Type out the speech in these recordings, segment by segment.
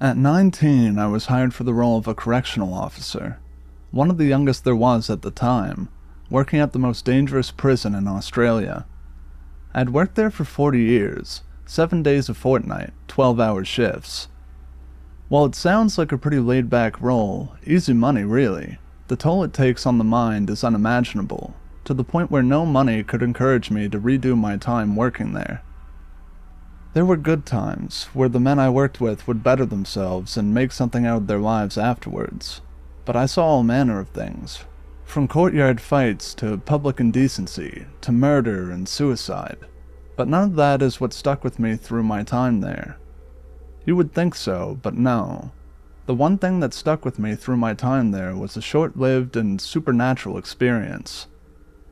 At 19, I was hired for the role of a correctional officer, one of the youngest there was at the time, working at the most dangerous prison in Australia. I'd worked there for 40 years, 7 days a fortnight, 12-hour shifts. While it sounds like a pretty laid-back role, easy money really, the toll it takes on the mind is unimaginable, to the point where no money could encourage me to redo my time working there. There were good times, where the men I worked with would better themselves and make something out of their lives afterwards. But I saw all manner of things, from courtyard fights to public indecency, to murder and suicide. But none of that is what stuck with me through my time there. You would think so, but no. The one thing that stuck with me through my time there was a short-lived and supernatural experience.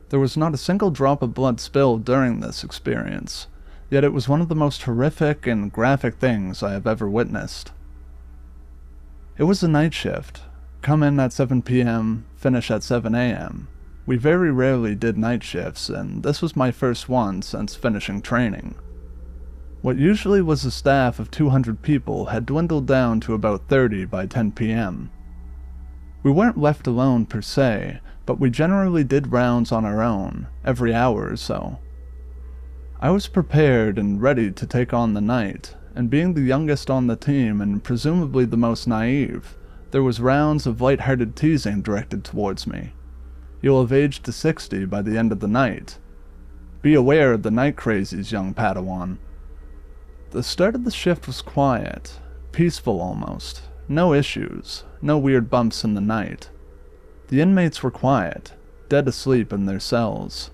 There was not a single drop of blood spilled during this experience, yet it was one of the most horrific and graphic things I have ever witnessed. It was a night shift. Come in at 7 p.m., finish at 7 a.m. We very rarely did night shifts, and this was my first one since finishing training. What usually was a staff of 200 people had dwindled down to about 30 by 10 p.m. We weren't left alone per se, but we generally did rounds on our own, every hour or so. I was prepared and ready to take on the night, and being the youngest on the team and presumably the most naive, there was rounds of light-hearted teasing directed towards me. You'll have aged to 60 by the end of the night. Be aware of the night crazies, young Padawan. The start of the shift was quiet, peaceful almost, no issues, no weird bumps in the night. The inmates were quiet, dead asleep in their cells.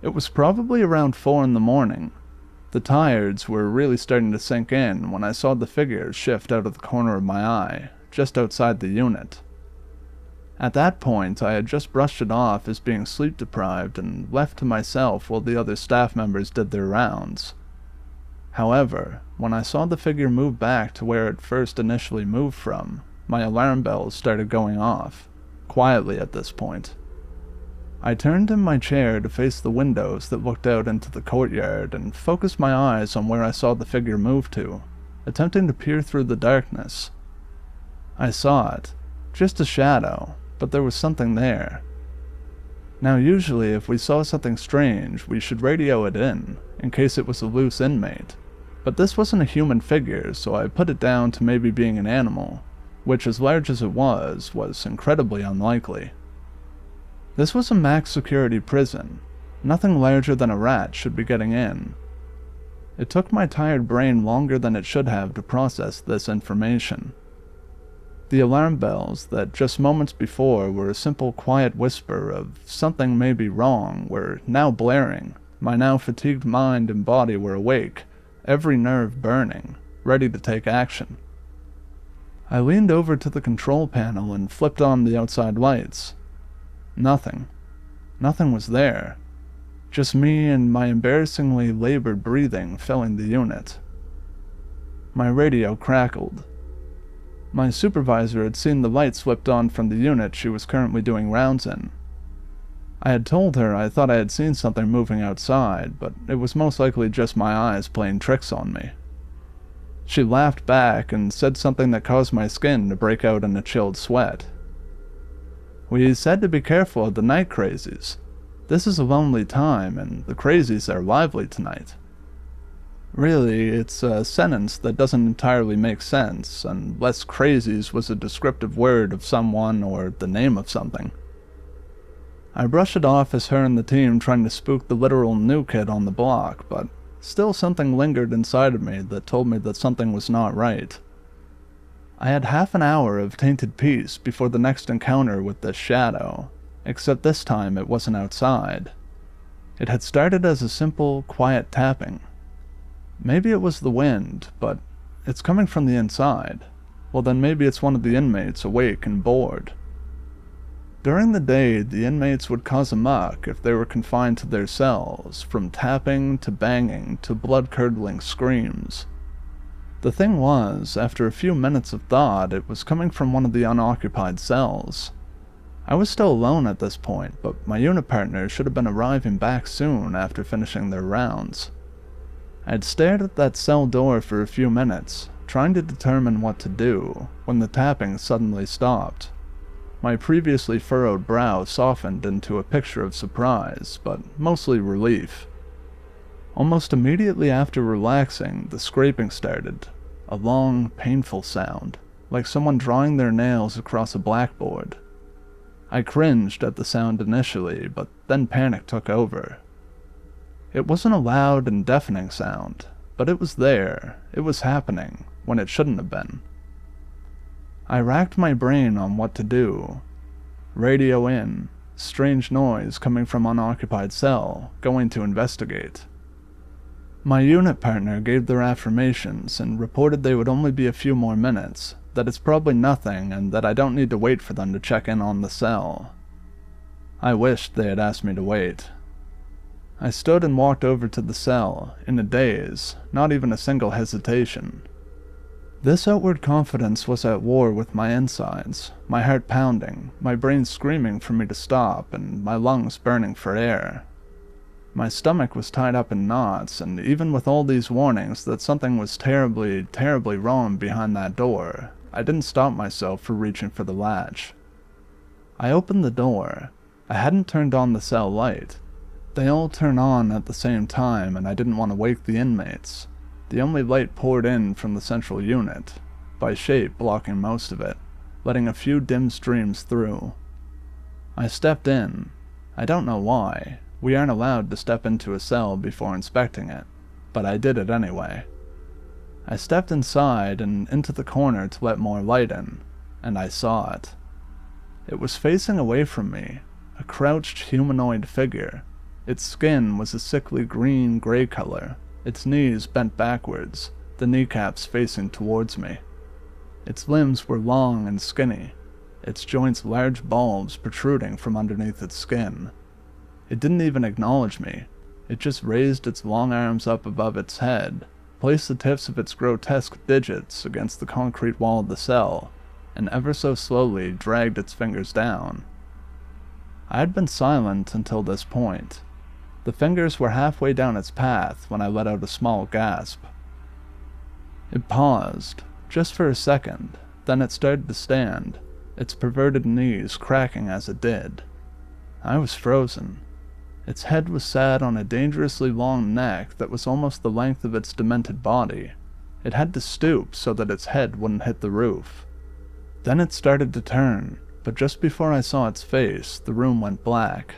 It was probably around 4 in the morning. The tired's were really starting to sink in when I saw the figure shift out of the corner of my eye, just outside the unit. At that point, I had just brushed it off as being sleep-deprived and left to myself while the other staff members did their rounds. However, when I saw the figure move back to where it first initially moved from, my alarm bells started going off, quietly at this point. I turned in my chair to face the windows that looked out into the courtyard and focused my eyes on where I saw the figure move to, attempting to peer through the darkness. I saw it, just a shadow, but there was something there. Now usually if we saw something strange, we should radio it in case it was a loose inmate. But this wasn't a human figure, so I put it down to maybe being an animal, which as large as it was incredibly unlikely. This was a max security prison. Nothing larger than a rat should be getting in. It took my tired brain longer than it should have to process this information. The alarm bells that just moments before were a simple quiet whisper of something may be wrong were now blaring. My now fatigued mind and body were awake, every nerve burning, ready to take action. I leaned over to the control panel and flipped on the outside lights. Nothing. Nothing was there. Just me and my embarrassingly labored breathing filling the unit. My radio crackled. My supervisor had seen the lights flipped on from the unit she was currently doing rounds in. I had told her I thought I had seen something moving outside, but it was most likely just my eyes playing tricks on me. She laughed back and said something that caused my skin to break out in a chilled sweat. We said to be careful of the night crazies. This is a lonely time, and the crazies are lively tonight. Really, it's a sentence that doesn't entirely make sense, unless crazies was a descriptive word of someone or the name of something. I brushed it off as her and the team trying to spook the literal new kid on the block, but still something lingered inside of me that told me that something was not right. I had half an hour of tainted peace before the next encounter with this shadow, except this time it wasn't outside. It had started as a simple, quiet tapping. Maybe it was the wind, but it's coming from the inside. Well, then maybe it's one of the inmates awake and bored. During the day, the inmates would cause a muck if they were confined to their cells, from tapping to banging to blood-curdling screams. The thing was, after a few minutes of thought, it was coming from one of the unoccupied cells. I was still alone at this point, but my unit partner should have been arriving back soon after finishing their rounds. I had stared at that cell door for a few minutes, trying to determine what to do when the tapping suddenly stopped. My previously furrowed brow softened into a picture of surprise, but mostly relief. Almost immediately after relaxing, the scraping started, a long, painful sound, like someone drawing their nails across a blackboard. I cringed at the sound initially, but then panic took over. It wasn't a loud and deafening sound, but it was there, it was happening, when it shouldn't have been. I racked my brain on what to do. Radio in, strange noise coming from unoccupied cell, going to investigate. My unit partner gave their affirmations and reported they would only be a few more minutes, that it's probably nothing and that I don't need to wait for them to check in on the cell. I wished they had asked me to wait. I stood and walked over to the cell, in a daze, not even a single hesitation. This outward confidence was at war with my insides, my heart pounding, my brain screaming for me to stop, and my lungs burning for air. My stomach was tied up in knots, and even with all these warnings that something was terribly, terribly wrong behind that door, I didn't stop myself from reaching for the latch. I opened the door. I hadn't turned on the cell light. They all turn on at the same time, and I didn't want to wake the inmates. The only light poured in from the central unit, by shape blocking most of it, letting a few dim streams through. I stepped in. I don't know why. We aren't allowed to step into a cell before inspecting it, but I did it anyway. I stepped inside and into the corner to let more light in, and I saw it. It was facing away from me, a crouched humanoid figure. Its skin was a sickly green-gray color, its knees bent backwards, the kneecaps facing towards me. Its limbs were long and skinny, its joints large bulbs protruding from underneath its skin. It didn't even acknowledge me. It just raised its long arms up above its head, placed the tips of its grotesque digits against the concrete wall of the cell, and ever so slowly dragged its fingers down. I had been silent until this point. The fingers were halfway down its path when I let out a small gasp. It paused, just for a second, then it started to stand, its perverted knees cracking as it did. I was frozen. Its head was sat on a dangerously long neck that was almost the length of its demented body. It had to stoop so that its head wouldn't hit the roof. Then it started to turn, but just before I saw its face, the room went black.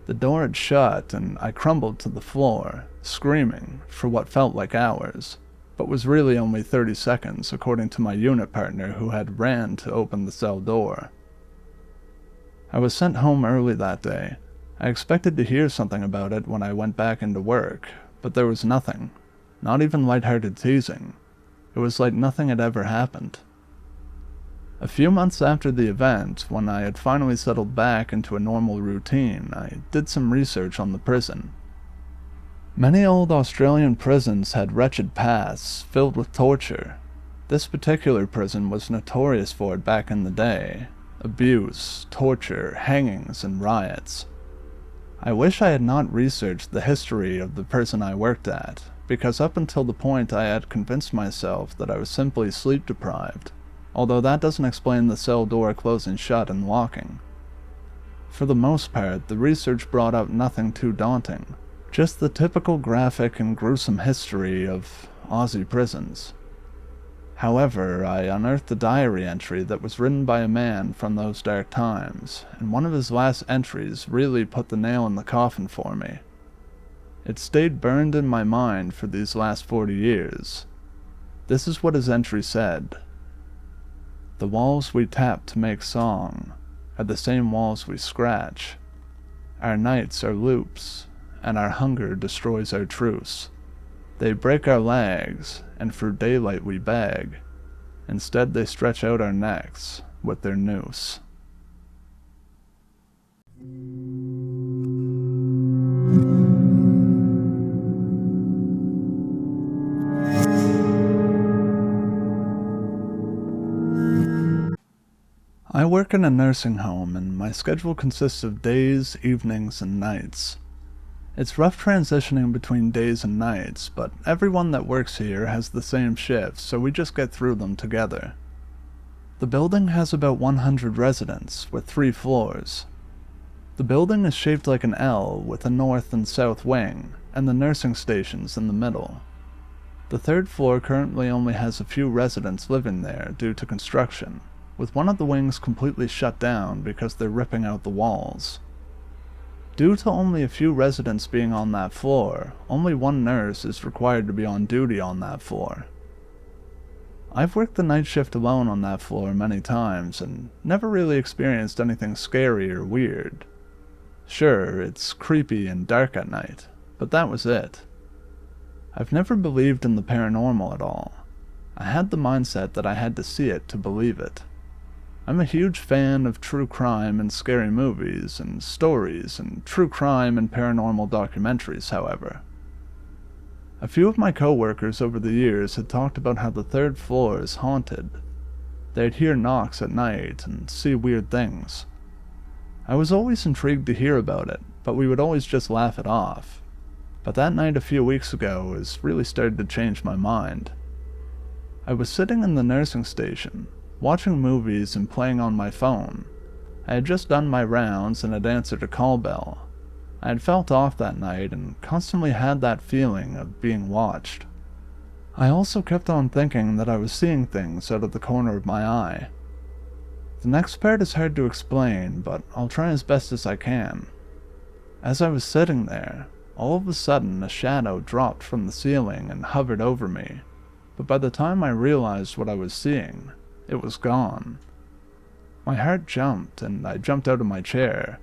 The door had shut, and I crumbled to the floor, screaming, for what felt like hours, but was really only 30 seconds according to my unit partner who had ran to open the cell door. I was sent home early that day. I expected to hear something about it when I went back into work, but there was nothing, not even lighthearted teasing. It was like nothing had ever happened. A few months after the event, when I had finally settled back into a normal routine, I did some research on the prison. Many old Australian prisons had wretched pasts filled with torture. This particular prison was notorious for it back in the day. Abuse, torture, hangings, and riots. I wish I had not researched the history of the prison I worked at, because up until the point I had convinced myself that I was simply sleep-deprived, although that doesn't explain the cell door closing shut and locking. For the most part, the research brought up nothing too daunting, just the typical graphic and gruesome history of Aussie prisons. However, I unearthed a diary entry that was written by a man from those dark times, and one of his last entries really put the nail in the coffin for me. It stayed burned in my mind for these last 40 years. This is what his entry said. The walls we tap to make song are the same walls we scratch. Our nights are loops, and our hunger destroys our truce. They break our legs, and for daylight we beg. Instead they stretch out our necks with their noose. I work in a nursing home, and my schedule consists of days, evenings, and nights. It's rough transitioning between days and nights, but everyone that works here has the same shifts, so we just get through them together. The building has about 100 residents, with 3 floors. The building is shaped like an L, with a north and south wing, and the nursing stations in the middle. The 3rd floor currently only has a few residents living there due to construction, with one of the wings completely shut down because they're ripping out the walls. Due to only a few residents being on that floor, only one nurse is required to be on duty on that floor. I've worked the night shift alone on that floor many times and never really experienced anything scary or weird. Sure, it's creepy and dark at night, but that was it. I've never believed in the paranormal at all. I had the mindset that I had to see it to believe it. I'm a huge fan of true crime and scary movies and stories and true crime and paranormal documentaries, however. A few of my coworkers over the years had talked about how the 3rd floor is haunted. They'd hear knocks at night and see weird things. I was always intrigued to hear about it, but we would always just laugh it off. But that night a few weeks ago has really started to change my mind. I was sitting in the nursing station, watching movies and playing on my phone. I had just done my rounds and had answered a call bell. I had felt off that night and constantly had that feeling of being watched. I also kept on thinking that I was seeing things out of the corner of my eye. The next part is hard to explain, but I'll try as best as I can. As I was sitting there, all of a sudden a shadow dropped from the ceiling and hovered over me, but by the time I realized what I was seeing, it was gone. My heart jumped, and I jumped out of my chair.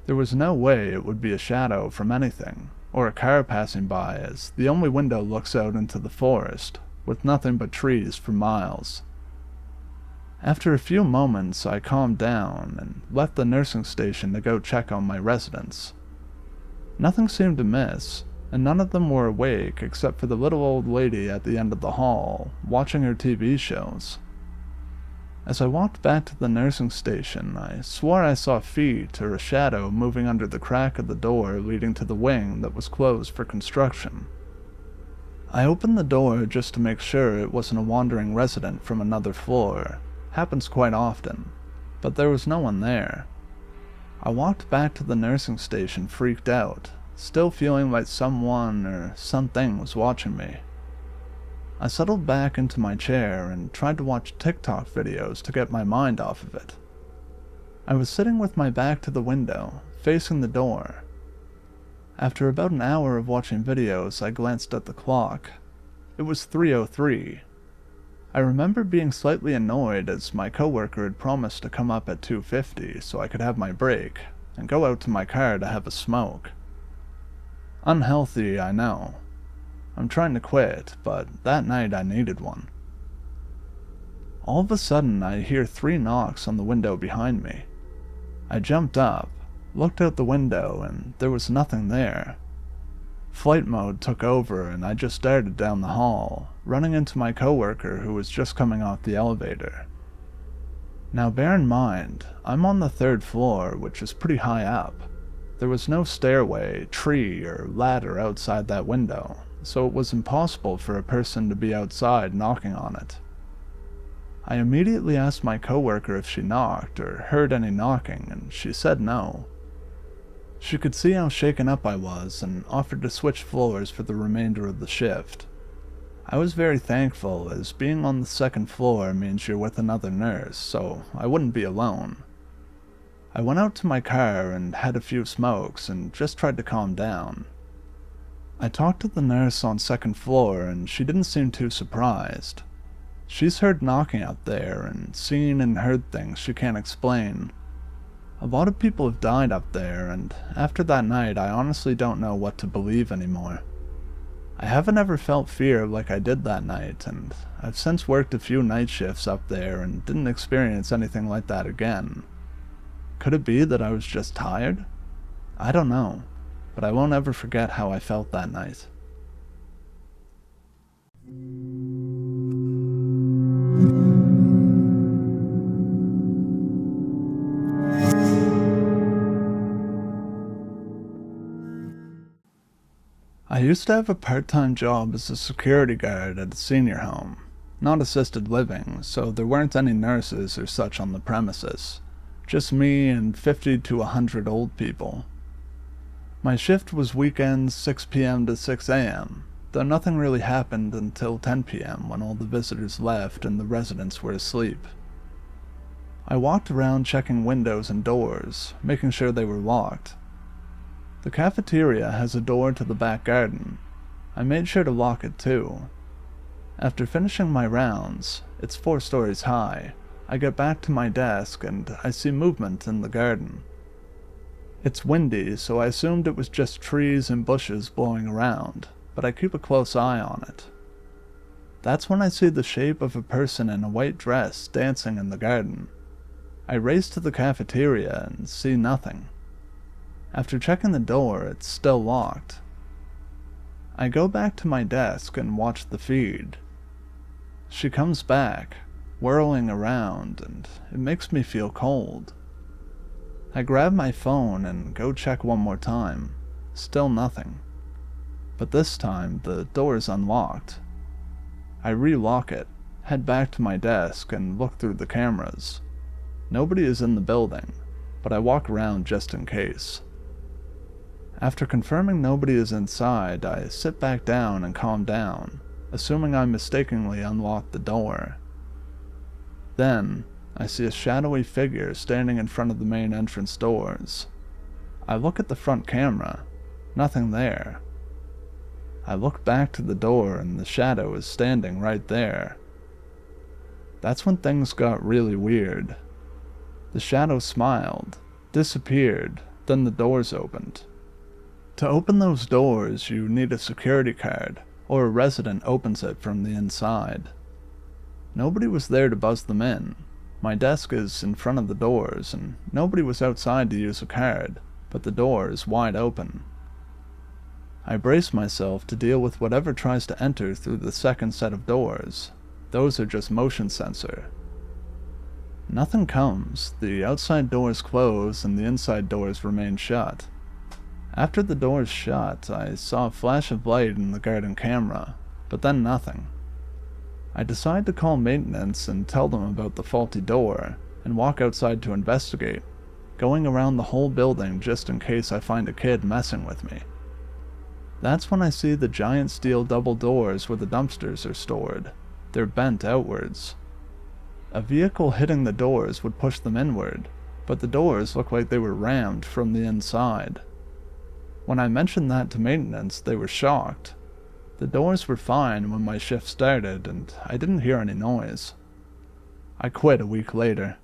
There was no way it would be a shadow from anything, or a car passing by, as the only window looks out into the forest, with nothing but trees for miles. After a few moments, I calmed down and left the nursing station to go check on my residents. Nothing seemed amiss, and none of them were awake except for the little old lady at the end of the hall, watching her TV shows. As I walked back to the nursing station, I swore I saw feet or a shadow moving under the crack of the door leading to the wing that was closed for construction. I opened the door just to make sure it wasn't a wandering resident from another floor. Happens quite often, but there was no one there. I walked back to the nursing station freaked out, still feeling like someone or something was watching me. I settled back into my chair and tried to watch TikTok videos to get my mind off of it. I was sitting with my back to the window, facing the door. After about an hour of watching videos, I glanced at the clock. It was 3:03. I remember being slightly annoyed as my coworker had promised to come up at 2:50 so I could have my break and go out to my car to have a smoke. Unhealthy, I know. I'm trying to quit, but that night I needed one. All of a sudden, I hear 3 knocks on the window behind me. I jumped up, looked out the window, and there was nothing there. Flight mode took over, and I just darted down the hall, running into my coworker who was just coming off the elevator. Now bear in mind, I'm on the 3rd floor, which is pretty high up. There was no stairway, tree, or ladder outside that window, so it was impossible for a person to be outside knocking on it. I immediately asked my coworker if she knocked or heard any knocking, and she said no. She could see how shaken up I was and offered to switch floors for the remainder of the shift. I was very thankful, as being on the 2nd floor means you're with another nurse, so I wouldn't be alone. I went out to my car and had a few smokes and just tried to calm down. I talked to the nurse on 2nd floor and she didn't seem too surprised. She's heard knocking out there and seen and heard things she can't explain. A lot of people have died up there, and after that night I honestly don't know what to believe anymore. I haven't ever felt fear like I did that night, and I've since worked a few night shifts up there and didn't experience anything like that again. Could it be that I was just tired? I don't know, but I won't ever forget how I felt that night. used to have a part-time job as a security guard at a senior home, not assisted living, so there weren't any nurses or such on the premises. Just me and 50 to 100 old people. My shift was weekends 6 p.m. to 6 a.m., though nothing really happened until 10 p.m. when all the visitors left and the residents were asleep. I walked around checking windows and doors, making sure they were locked. The cafeteria has a door to the back garden. I made sure to lock it too. After finishing my rounds, it's 4 stories high, I get back to my desk and I see movement in the garden. It's windy, so I assumed it was just trees and bushes blowing around, but I keep a close eye on it. That's when I see the shape of a person in a white dress dancing in the garden. I race to the cafeteria and see nothing. After checking the door, it's still locked. I go back to my desk and watch the feed. She comes back, whirling around, and it makes me feel cold. I grab my phone and go check one more time. Still nothing. But this time, the door is unlocked. I re-lock it, head back to my desk, and look through the cameras. Nobody is in the building, but I walk around just in case. After confirming nobody is inside, I sit back down and calm down, assuming I mistakenly unlocked the door. Then, I see a shadowy figure standing in front of the main entrance doors. I look at the front camera. Nothing there. I look back to the door and the shadow is standing right there. That's when things got really weird. The shadow smiled, disappeared, then the doors opened. To open those doors, you need a security card, or a resident opens it from the inside. Nobody was there to buzz them in. My desk is in front of the doors, and nobody was outside to use a card, but the door is wide open. I brace myself to deal with whatever tries to enter through the second set of doors. Those are just motion sensor. Nothing comes. The outside doors close and the inside doors remain shut. After the doors shut, I saw a flash of light in the garden camera, but then nothing. I decide to call maintenance and tell them about the faulty door, and walk outside to investigate, going around the whole building just in case I find a kid messing with me. That's when I see the giant steel double doors where the dumpsters are stored. They're bent outwards. A vehicle hitting the doors would push them inward, but the doors look like they were rammed from the inside. When I mentioned that to maintenance, they were shocked. The doors were fine when my shift started, and I didn't hear any noise. I quit a week later.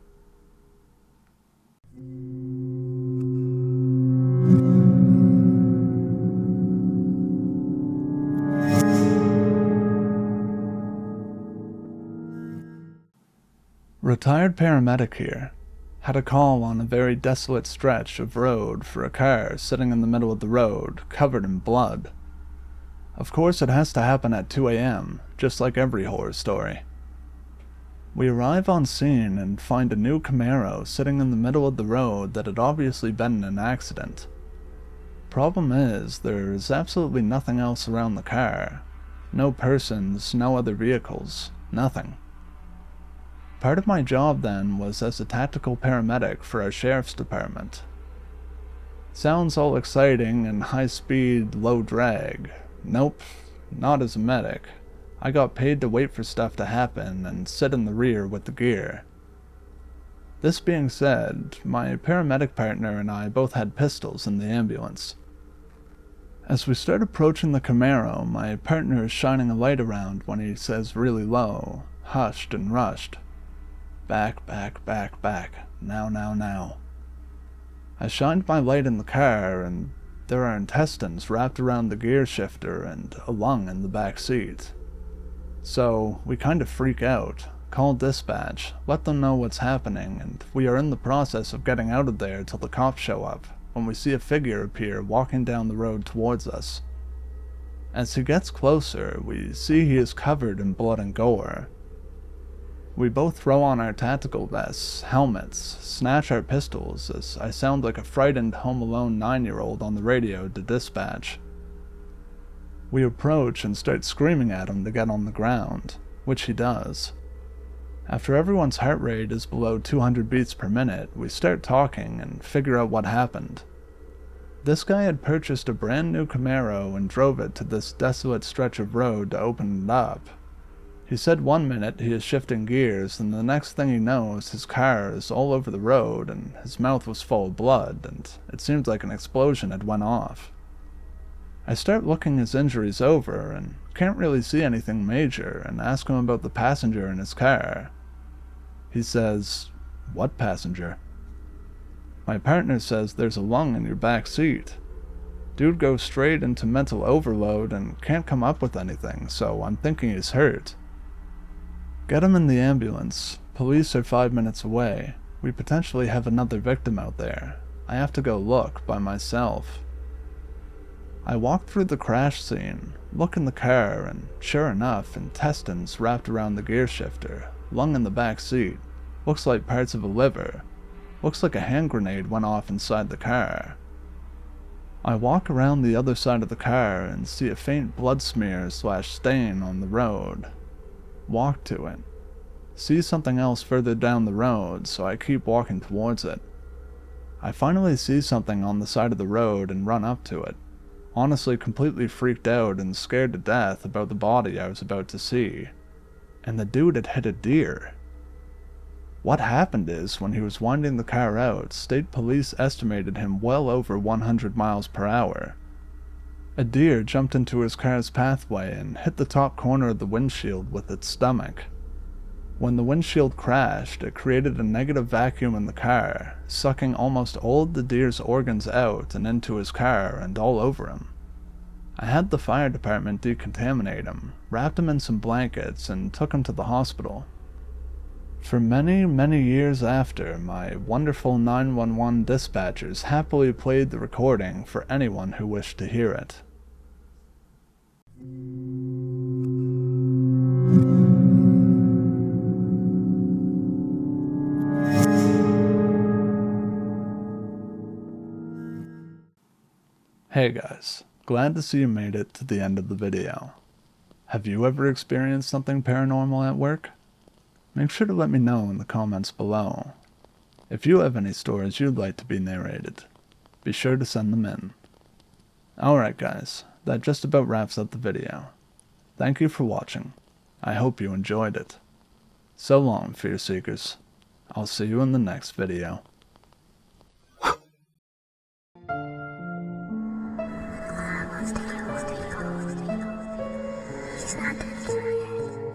Retired paramedic here. Had a call on a very desolate stretch of road for a car sitting in the middle of the road, covered in blood. Of course it has to happen at 2 a.m., just like every horror story. We arrive on scene and find a new Camaro sitting in the middle of the road that had obviously been in an accident. Problem is, there is absolutely nothing else around the car. No persons, no other vehicles, nothing. Part of my job then was as a tactical paramedic for our sheriff's department. Sounds all exciting and high speed, low drag. Nope, not as a medic. I got paid to wait for stuff to happen and sit in the rear with the gear. This being said, my paramedic partner and I both had pistols in the ambulance. As we start approaching the Camaro, my partner is shining a light around when he says really low, hushed and rushed, "Back, back, back, back. Now, now, now." I shined my light in the car, and there are intestines wrapped around the gear shifter and a lung in the back seat. So, we kind of freak out, call dispatch, let them know what's happening, and we are in the process of getting out of there till the cops show up, when we see a figure appear walking down the road towards us. As he gets closer, we see he is covered in blood and gore. We both throw on our tactical vests, helmets, snatch our pistols as I sound like a frightened Home Alone 9-year-old on the radio to dispatch. We approach and start screaming at him to get on the ground, which he does. After everyone's heart rate is below 200 beats per minute, we start talking and figure out what happened. This guy had purchased a brand new Camaro and drove it to this desolate stretch of road to open it up. He said 1 minute he is shifting gears, and the next thing he knows his car is all over the road and his mouth was full of blood, and it seemed like an explosion had went off. I start looking his injuries over and can't really see anything major, and ask him about the passenger in his car. He says, "What passenger?" My partner says there's a lung in your back seat. Dude goes straight into mental overload and can't come up with anything, so I'm thinking he's hurt. Get him in the ambulance. Police are 5 minutes away. We potentially have another victim out there. I have to go look by myself. I walk through the crash scene, look in the car, and sure enough, intestines wrapped around the gear shifter, lung in the back seat, looks like parts of a liver, looks like a hand grenade went off inside the car. I walk around the other side of the car and see a faint blood smear / stain on the road. Walk to it. See something else further down the road, so I keep walking towards it. I finally see something on the side of the road and run up to it, honestly completely freaked out and scared to death about the body I was about to see. And the dude had hit a deer. What happened is, when he was winding the car out, state police estimated him well over 100 miles per hour. A deer jumped into his car's pathway and hit the top corner of the windshield with its stomach. When the windshield crashed, it created a negative vacuum in the car, sucking almost all of the deer's organs out and into his car and all over him. I had the fire department decontaminate him, wrapped him in some blankets, and took him to the hospital. For many, many years after, my wonderful 911 dispatchers happily played the recording for anyone who wished to hear it. Hey guys, glad to see you made it to the end of the video. Have you ever experienced something paranormal at work? Make sure to let me know in the comments below. If you have any stories you'd like to be narrated, be sure to send them in. Alright guys, that just about wraps up the video. Thank you for watching. I hope you enjoyed it. So long, Fearseekers. I'll see you in the next video. She's not dead.